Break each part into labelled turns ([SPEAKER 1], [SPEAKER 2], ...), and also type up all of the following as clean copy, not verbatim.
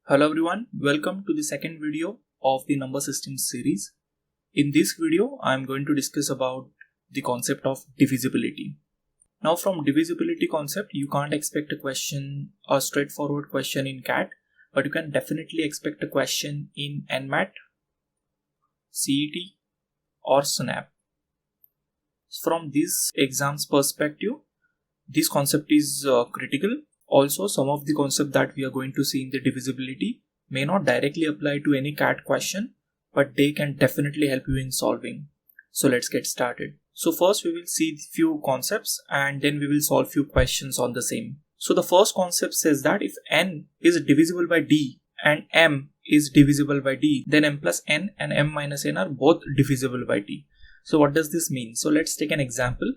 [SPEAKER 1] Hello everyone, welcome to the second video of the number systems series. In this video, I am going to discuss about the concept of divisibility. Now from divisibility concept, you can't expect a straightforward question in CAT, but you can definitely expect a question in NMAT, CET or SNAP. From this exam's perspective, this concept is critical. Also, some of the concepts that we are going to see in the divisibility may not directly apply to any CAT question, but they can definitely help you in solving. So let's get started. So first we will see few concepts and then we will solve few questions on the same. So the first concept says that if n is divisible by d and m is divisible by d, then m plus n and m minus n are both divisible by d. So what does this mean? So let's take an example.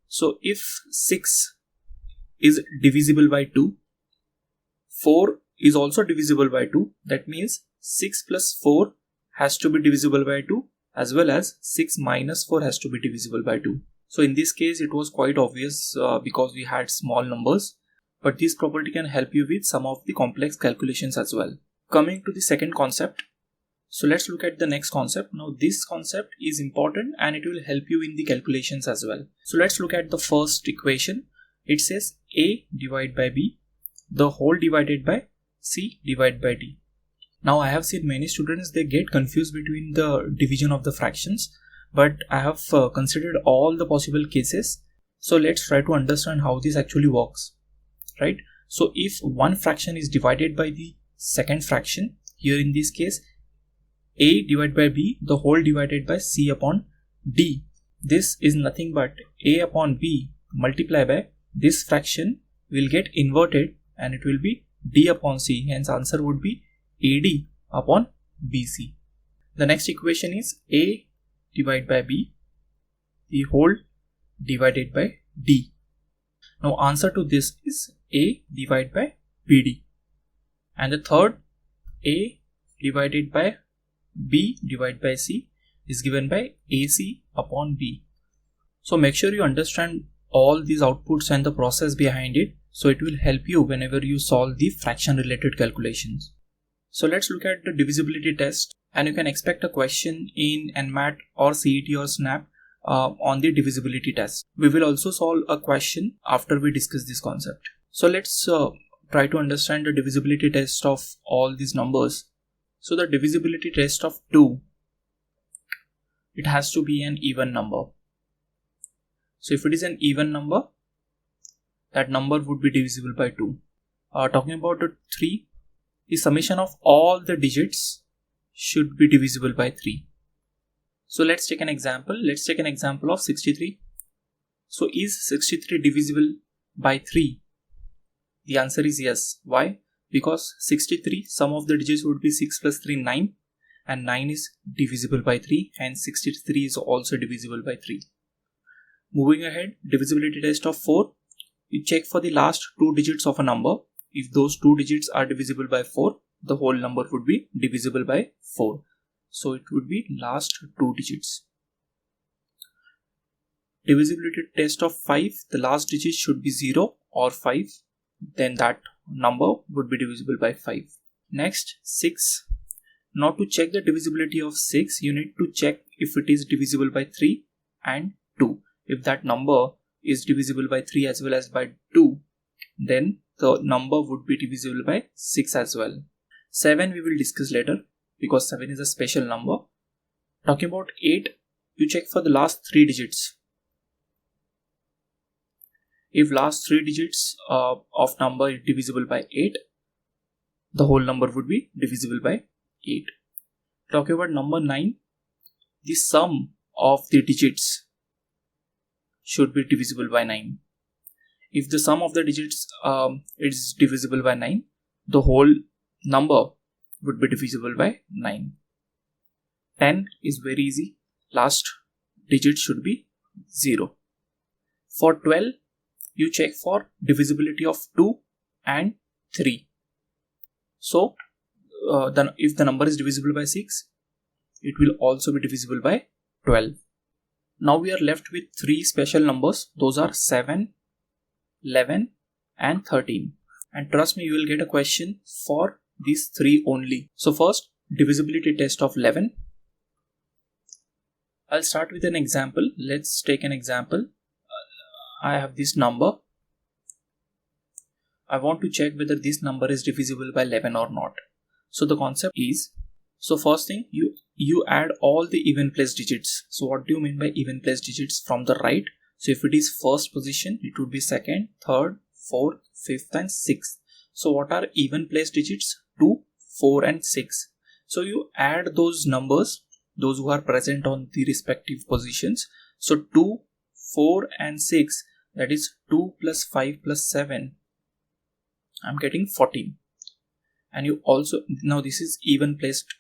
[SPEAKER 1] So if 6 is divisible by 2, 4 is also divisible by 2, that means 6 plus 4 has to be divisible by 2 as well as 6 minus 4 has to be divisible by 2. So in this case it was quite obvious because we had small numbers, but this property can help you with some of the complex calculations as well. Coming to the second concept, so let's look at the next concept. Now this concept is important and it will help you in the calculations as well. So let's look at the first equation. It says a divided by b, the whole divided by c divided by d. Now I have seen many students, they get confused between the division of the fractions, but I have considered all the possible cases. So let's try to understand how this actually works, right? So if one fraction is divided by the second fraction, here in this case a divided by b, the whole divided by c upon d, this is nothing but a upon b multiplied by this fraction will get inverted and it will be d upon c, hence answer would be AD upon BC. The next equation is a divided by b, the whole divided by d. Now answer to this is a divided by BD, and the third a divided by b divided by c is given by AC upon b. So make sure you understand all these outputs and the process behind it, so it will help you whenever you solve the fraction related calculations. So let's look at the divisibility test, and you can expect a question in NMAT or CET or SNAP on the divisibility test. We will also solve a question after we discuss this concept. So let's try to understand the divisibility test of all these numbers. So the divisibility test of 2, it has to be an even number. So if it is an even number, that number would be divisible by 2. Talking about the 3, the summation of all the digits should be divisible by 3. So let's take an example. Let's take an example of 63. So is 63 divisible by 3? The answer is yes. Why? Because 63, sum of the digits would be 6 plus 3, 9, and 9 is divisible by 3, and 63 is also divisible by 3. Moving ahead, divisibility test of 4, you check for the last 2 digits of a number. If those 2 digits are divisible by 4, the whole number would be divisible by 4. So it would be last 2 digits. Divisibility test of 5, the last digit should be 0 or 5, then that number would be divisible by 5. Next, 6. Now to check the divisibility of 6, you need to check if it is divisible by 3 and 2. If that number is divisible by 3 as well as by 2, then the number would be divisible by 6 as well. 7 we will discuss later because 7 is a special number. Talking about 8, you check for the last 3 digits. If last 3 digits of number is divisible by 8, the whole number would be divisible by 8. Talking about number 9, the sum of the digits should be divisible by 9. If the sum of the digits is divisible by 9, the whole number would be divisible by 9. 10 is very easy. Last digit should be 0. For 12, you check for divisibility of 2 and 3. So if the number is divisible by 6, it will also be divisible by 12. Now we are left with 3 special numbers. Those are 7, 11 and 13. And trust me, you will get a question for these three only. So first, divisibility test of 11. I'll start with an example. Let's take an example. I have this number. I want to check whether this number is divisible by 11 or not. So the concept is, so first thing, you add all the even place digits. So what do you mean by even place digits? From the right. So if it is first position, it would be second, third, fourth, fifth and sixth. So what are even place digits? 2, 4 and 6. So you add those numbers, those who are present on the respective positions. So 2, 4 and 6, that is 2 plus 5 plus 7. I'm getting 14. And you also, now this is even placed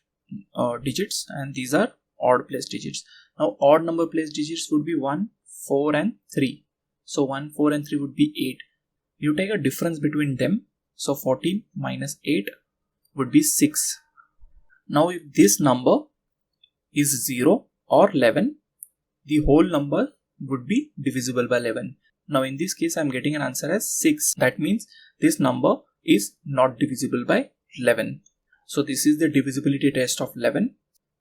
[SPEAKER 1] digits and these are odd place digits. Now odd number place digits would be 1, 4 and 3. So 1, 4 and 3 would be 8. You take a difference between them. So 14 minus 8 would be 6. Now if this number is 0 or 11, the whole number would be divisible by 11. Now in this case, I'm getting an answer as 6. That means this number is not divisible by 11. So this is the divisibility test of 11.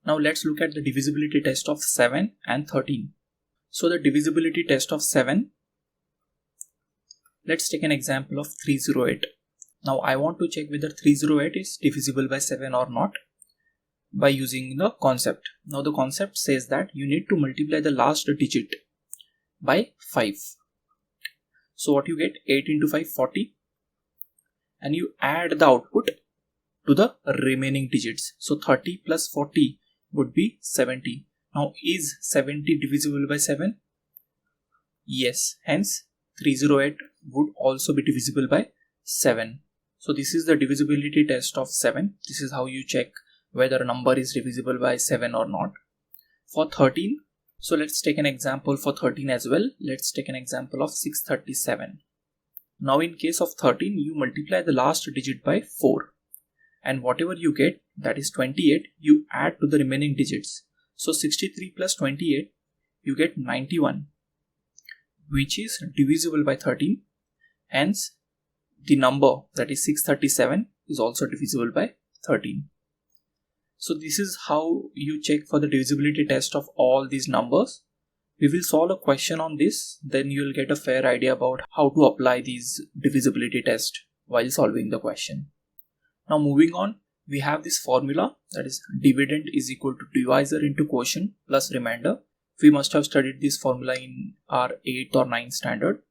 [SPEAKER 1] Now let's look at the divisibility test of 7 and 13. So the divisibility test of 7, let's take an example of 308. Now I want to check whether 308 is divisible by 7 or not by using the concept. Now the concept says that you need to multiply the last digit by 5. So what you get, 8 into 5, 40, and you add the output to the remaining digits. So 30 plus 40 would be 70. Now is 70 divisible by 7? Yes, hence 308 would also be divisible by 7. So this is the divisibility test of 7. This is how you check whether a number is divisible by 7 or not. For 13, so let's take an example for 13 as well. Let's take an example of 637. Now in case of 13, you multiply the last digit by 4. And whatever you get, that is 28, you add to the remaining digits. So 63 plus 28, you get 91, which is divisible by 13. Hence, the number, that is 637, is also divisible by 13. So this is how you check for the divisibility test of all these numbers. We will solve a question on this, then you will get a fair idea about how to apply these divisibility test while solving the question. Now moving on, we have this formula, that is dividend is equal to divisor into quotient plus remainder. We must have studied this formula in our 8th or 9th standard.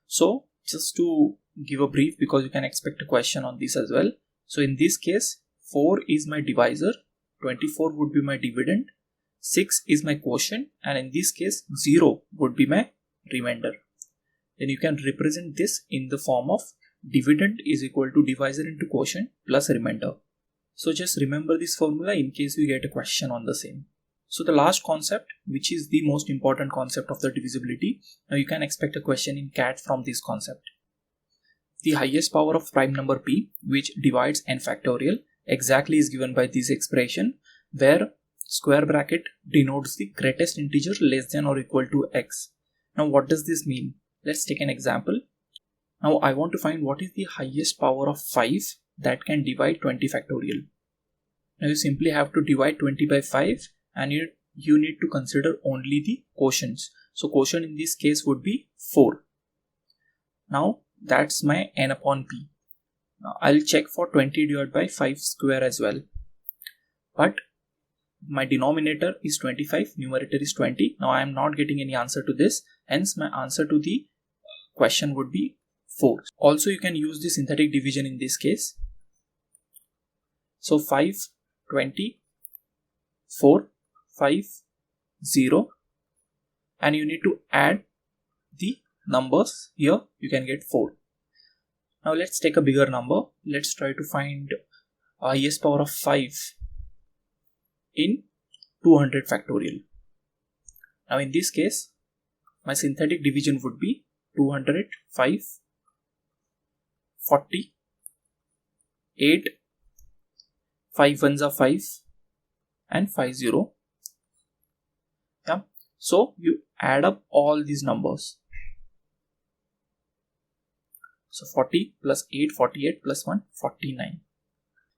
[SPEAKER 1] So just to give a brief, because you can expect a question on this as well. So in this case, 4 is my divisor, 24 would be my dividend, 6 is my quotient, and in this case 0 would be my remainder. Then you can represent this in the form of dividend is equal to divisor into quotient plus remainder. So just remember this formula in case you get a question on the same. So the last concept, which is the most important concept of the divisibility, now you can expect a question in CAT from this concept. The highest power of prime number p, which divides n factorial, exactly is given by this expression, where square bracket denotes the greatest integer less than or equal to x. Now what does this mean? Let's take an example. Now I want to find what is the highest power of 5 that can divide 20 factorial. Now you simply have to divide 20 by 5 and you need to consider only the quotients. So quotient in this case would be 4. Now that's my n upon p. Now I'll check for 20 divided by 5 square as well. But my denominator is 25, numerator is 20. Now I am not getting any answer to this. Hence my answer to the question would be 4. Also you can use the synthetic division in this case. So 5, 20, 4, 5, 0. And you need to add the numbers here. You can get 4. Now let's take a bigger number. Let's try to find highest power of 5 in 200 factorial. Now in this case, my synthetic division would be 200, 5, 40, 8, 5 ones are 5 and 5 0. Yeah. So you add up all these numbers. So 40 plus 8, 48 plus 1, 49.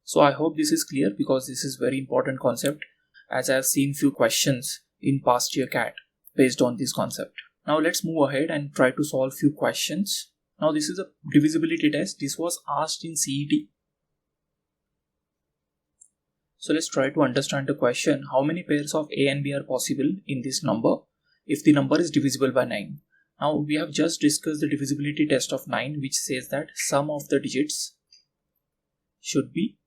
[SPEAKER 1] So I hope this is clear, because this is very important concept, as I have seen few questions in past year CAT based on this concept. Now let's move ahead and try to solve few questions. Now this is a divisibility test. This was asked in CET. So let's try to understand the question. How many pairs of A and B are possible in this number if the number is divisible by 9? Now we have just discussed the divisibility test of 9, which says that sum of the digits should be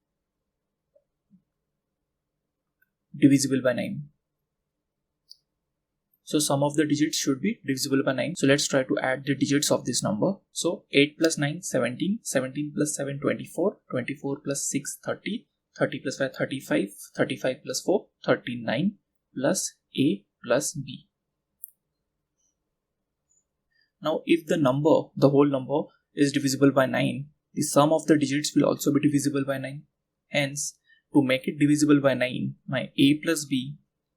[SPEAKER 1] divisible by 9. So sum of the digits should be divisible by 9. So let's try to add the digits of this number. So 8 plus 9, 17, 17 plus 7, 24, 24 plus 6, 30, 30 plus 5, 35, 35 plus 4, 39 plus A plus B. Now if the whole number is divisible by 9, the sum of the digits will also be divisible by 9. Hence, to make it divisible by 9, my A plus B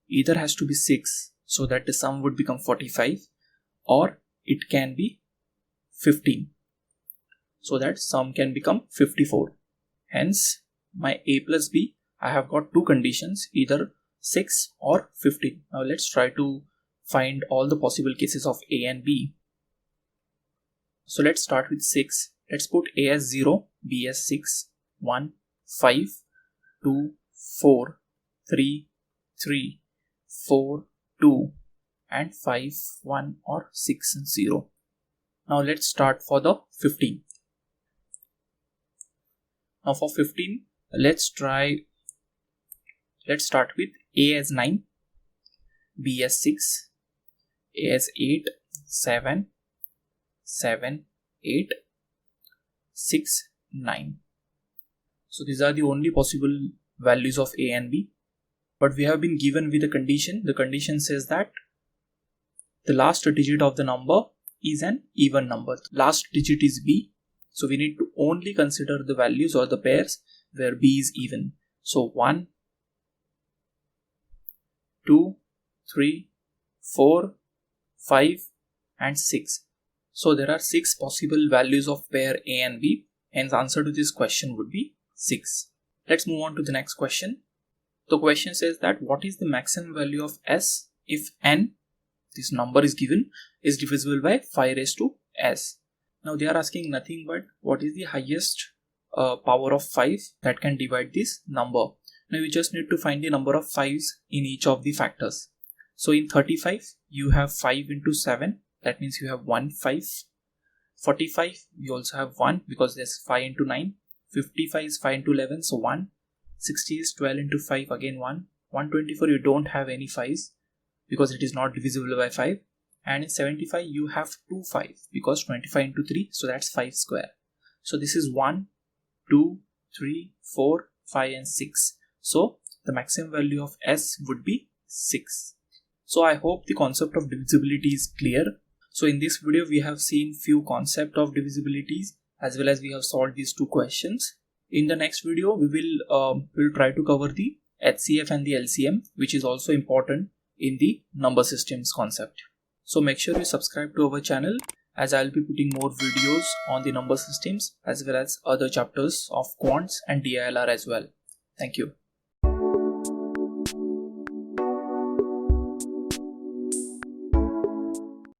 [SPEAKER 1] either has to be 6, so that the sum would become 45, or it can be 15, so that sum can become 54. Hence, my A plus B, I have got two conditions, either 6 or 15. Now let's try to find all the possible cases of A and B. So let's start with 6. Let's put A as 0, B as 6, 1, 5, 2, 4, 3, 3, 4, 2, and 5, 1 or 6, 0. Now let's start for the 15. Now for 15, let's start with A as 9, B as 6, A as 8, 7, 7, 8, 6, 9. So these are the only possible values of A and B. But we have been given with a condition. The condition says that the last digit of the number is an even number. Last digit is B. So we need to only consider the values or the pairs where B is even. So 1, 2, 3, 4, 5 and 6. So there are 6 possible values of pair A and B. Hence the answer to this question would be 6. Let's move on to the next question. The question says that what is the maximum value of S if n, this number is given, is divisible by 5 raised to S. Now they are asking nothing but what is the highest power of 5 that can divide this number. Now we just need to find the number of 5s in each of the factors. So in 35 you have 5 into 7, that means you have 1 5. 45 you also have 1 because there's 5 into 9. 55 is 5 into 11, so 1. 60 is 12 into 5, again 1. 124 you don't have any 5s because it is not divisible by 5. And in 75 you have 2 5 because 25 into 3, so that's 5 square. So this is 1, 2, 3, 4, 5 and 6. So the maximum value of S would be 6. So I hope the concept of divisibility is clear. So in this video we have seen few concepts of divisibilities as well as we have solved these two questions. In the next video we will try to cover the HCF and the LCM, which is also important in the number systems concept. So make sure you subscribe to our channel, as I will be putting more videos on the number systems as well as other chapters of quants and DILR as well. Thank you.